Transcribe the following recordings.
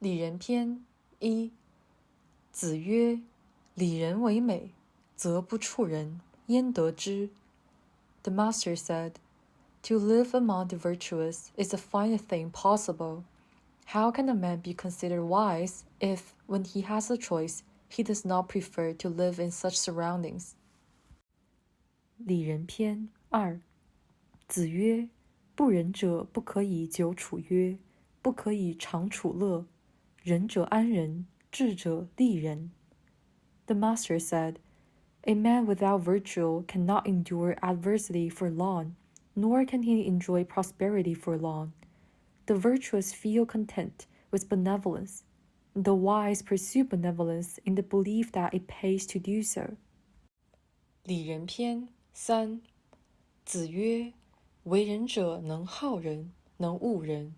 里仁篇一。子曰：礼人为美，则不处人，焉得之 ？The master said, To live among the virtuous is the finest thing possible. How can a man be considered wise if, when he has a choice, he does not prefer to live in such surroundings? 里仁篇二。子曰：不仁者不可以久处约，不可以长处乐。仁者安人，智者利人。The master said, A man without virtue cannot endure adversity for long, nor can he enjoy prosperity for long. The virtuous feel content with benevolence. The wise pursue benevolence in the belief that it pays to do so. 里仁篇三。子曰：为人者能好人，能恶人。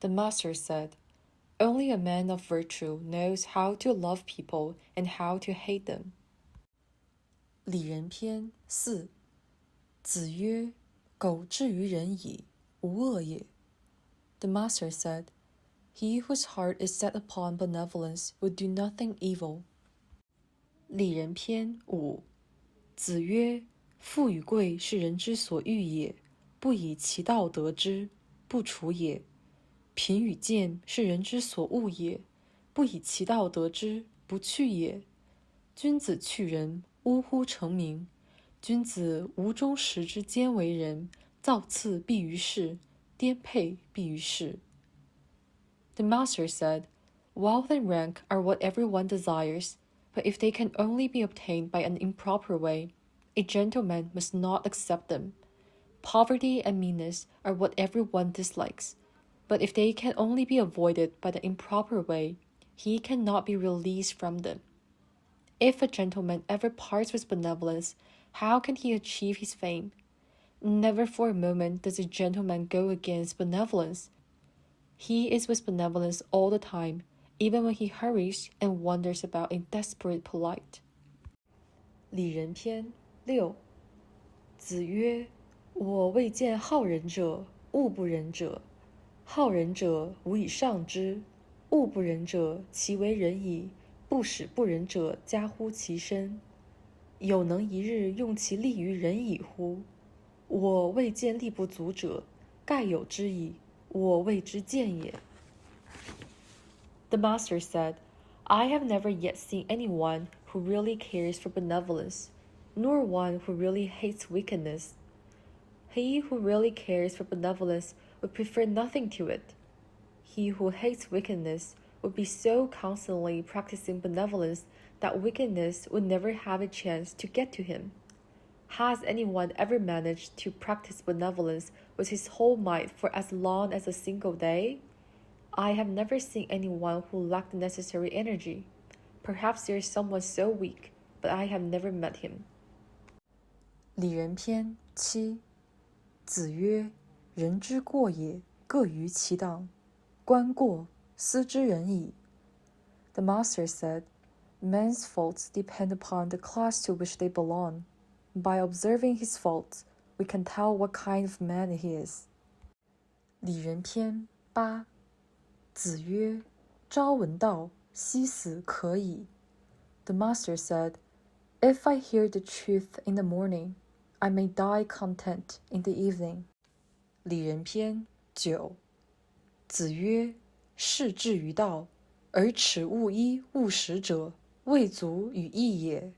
The master said, Only a man of virtue knows how to love people and how to hate them. 里仁篇四。子曰：苟至于仁矣，无恶也。The master said, He whose heart is set upon benevolence would do nothing evil. 里仁篇五。子曰：富与贵是人之所欲也，不以其道得之，不处也。贫与贱是人之所恶也，不以其道得之，不去也。君子去仁，呜呼！成名。君子无忠实之奸为人，造次必于世，颠沛必于世。The master said, Wealth and rank are what everyone desires, but if they can only be obtained by an improper way, a gentleman must not accept them. Poverty and meanness are what everyone dislikes, but if they can only be avoided by the improper way, he cannot be released from them. If a gentleman ever parts with benevolence, how can he achieve his fame? Never for a moment does a gentleman go against benevolence. He is with benevolence all the time, even when he hurries and wanders about in desperate polite. 里仁篇六。子曰：我未见好人者，恶不仁者。好人者，无以上之；恶不仁者，其为仁矣，不使不仁者加乎其身。有能一日用其力于仁矣乎？我未见力不足者，盖有之矣，我谓之见也。The master said, I have never yet seen anyone who really cares for benevolence, nor one who really hates wickedness. He who really cares for benevolence would prefer nothing to it. He who hates wickedness would be so constantly practicing benevolence that wickedness would never have a chance to get to him. Has anyone ever managed to practice benevolence with his whole might for as long as a single day? I have never seen anyone who lacked the necessary energy. Perhaps there is someone so weak, but I have never met him. 里仁篇七。子曰：人之过也，各于其当。观过，斯之仁矣。The master said, Men's faults depend upon the class to which they belong. By observing his faults, we can tell what kind of man he is. 里仁篇八。子曰：朝闻道，夕死可矣。The master said, If I hear the truth in the morning, I may die content in the evening. 里仁篇九。子曰：士志于道，而耻勿依勿食者，未足与义也。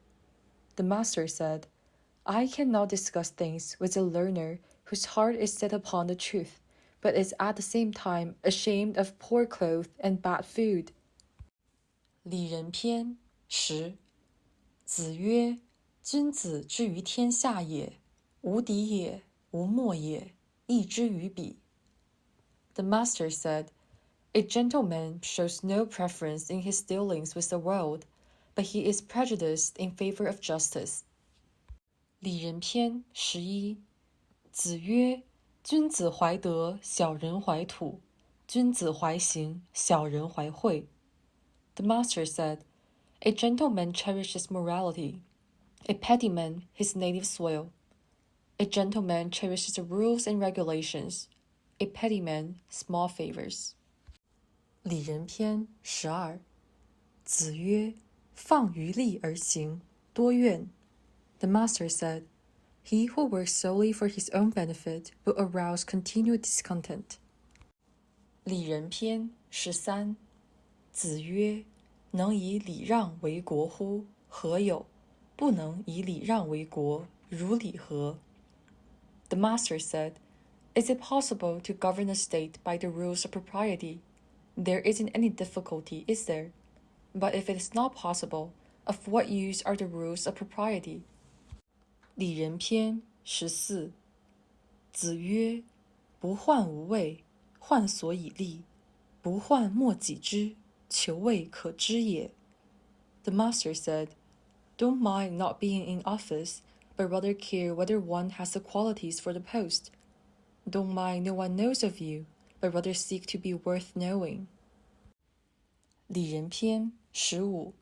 The master said, I cannot discuss things with a learner whose heart is set upon the truth, but is at the same time ashamed of poor clothes and bad food. 里仁篇十。子曰：君子之于天下也，无敌也，无莫也，义之于彼。The master said, A gentleman shows no preference in his dealings with the world, but he is prejudiced in favor of justice. 里仁篇十一。子曰：君子怀德，小人怀土；君子怀行，小人怀惠。The master said, A gentleman cherishes morality, a petty man his native soil. A gentleman cherishes the rules and regulations, a petty man small favors. 里仁篇12。子曰：放于利而行，多怨。The master said, He who works solely for his own benefit will arouse continual discontent. 里仁篇13。子曰：能以礼让为国乎？何有？不能以礼让为国，如礼何？ The master said, Is it possible to govern a state by the rules of propriety? There isn't any difficulty, is there? But if it is not possible, of what use are the rules of propriety? 里仁篇14。子曰：不患无位，患所以立；不患莫己知，求位可知也。The master said, Don't mind not being in office, but rather care whether one has the qualities for the post. Don't mind no one knows of you, but rather seek to be worth knowing. 里仁篇15。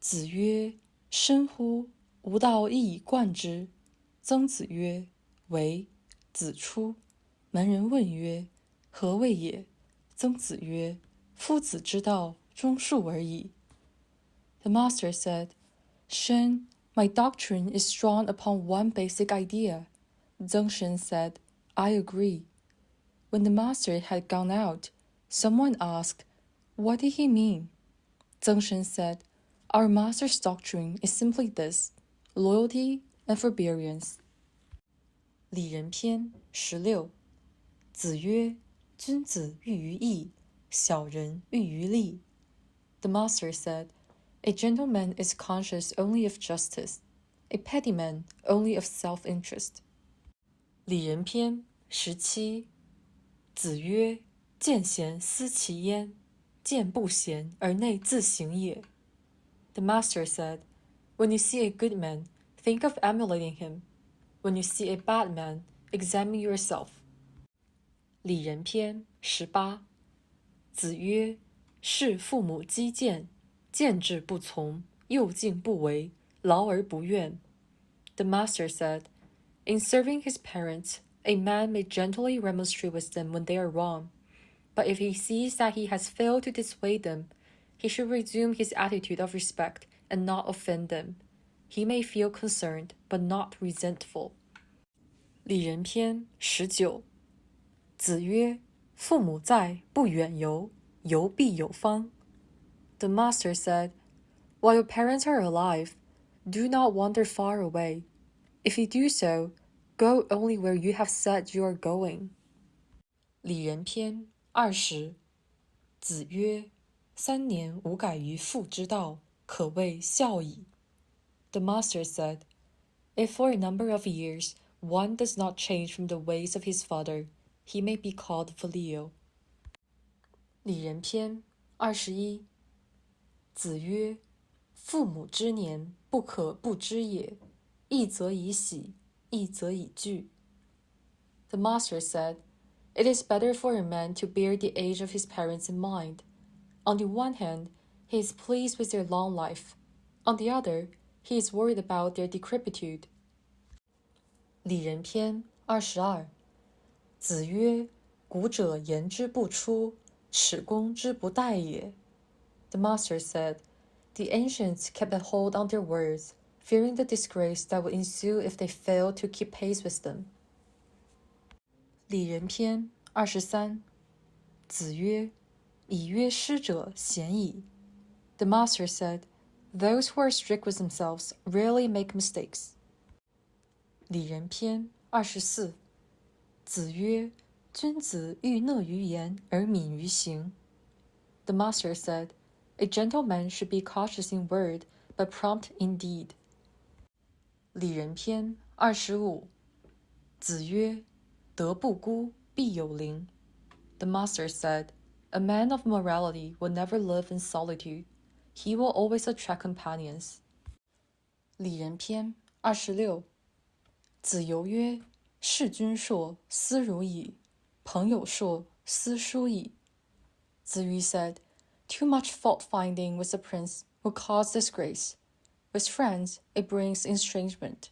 子曰：深乎！吾道一以贯之。曾子曰：为。子出，门人问曰：何谓也？曾子曰：夫子之道，忠恕而已。The master said, Shen, my doctrine is drawn upon one basic idea. Zeng Shen said, I agree. When the master had gone out, someone asked, What did he mean? Zeng Shen said, Our master's doctrine is simply this, loyalty and forbearance. 里仁篇16。子曰：君子喻于义，小人喻于利。The master said, A gentleman is conscious only of justice, a petty man only of self-interest. 里仁篇17。子曰：见贤思齐焉，见不贤而内自省也。The master said, When you see a good man, think of emulating him. When you see a bad man, examine yourself. 里仁篇18。子曰：事父母积谏，谏之不从，诱敬不为，劳而不怨。The master said, In serving his parents, a man may gently remonstrate with them when they are wrong, but if he sees that he has failed to dissuade them, he should resume his attitude of respect and not offend them. He may feel concerned, but not resentful. 里仁篇19。子曰：父母在，不远游，游必有方。The master said, While your parents are alive, do not wander far away. If you do so, go only where you have said you are going. 里仁篇20。子曰：3年无改于父之道，可谓孝矣。The master said, If for a number of years one does not change from the ways of his father, he may be called filial. 里仁篇21。子曰：父母之年，不可不知也。一则以喜，一则以惧。The master said, It is better for a man to bear the age of his parents in mind. On the one hand, he is pleased with their long life. On the other, he is worried about their decrepitude. 里仁篇22。子曰：古者言之不出，耻攻之不殆也。The master said, The ancients kept a hold on their words, fearing the disgrace that would ensue if they failed to keep pace with them. 里仁篇23。子曰：以约师者鲜矣。The master said, Those who are strict with themselves rarely make mistakes. 里仁篇24。子曰：君子欲讷于言而敏于行。The master said, A gentleman should be cautious in word, but prompt in deed. 里仁篇25。子曰：德不孤，必有邻。The master said, A man of morality will never live in solitude. He will always attract companions. 里仁篇26。子游曰：事君硕，斯如矣；朋友硕，斯疏矣。子瑜 said, Too much fault-finding with a prince will cause disgrace. With friends, it brings estrangement.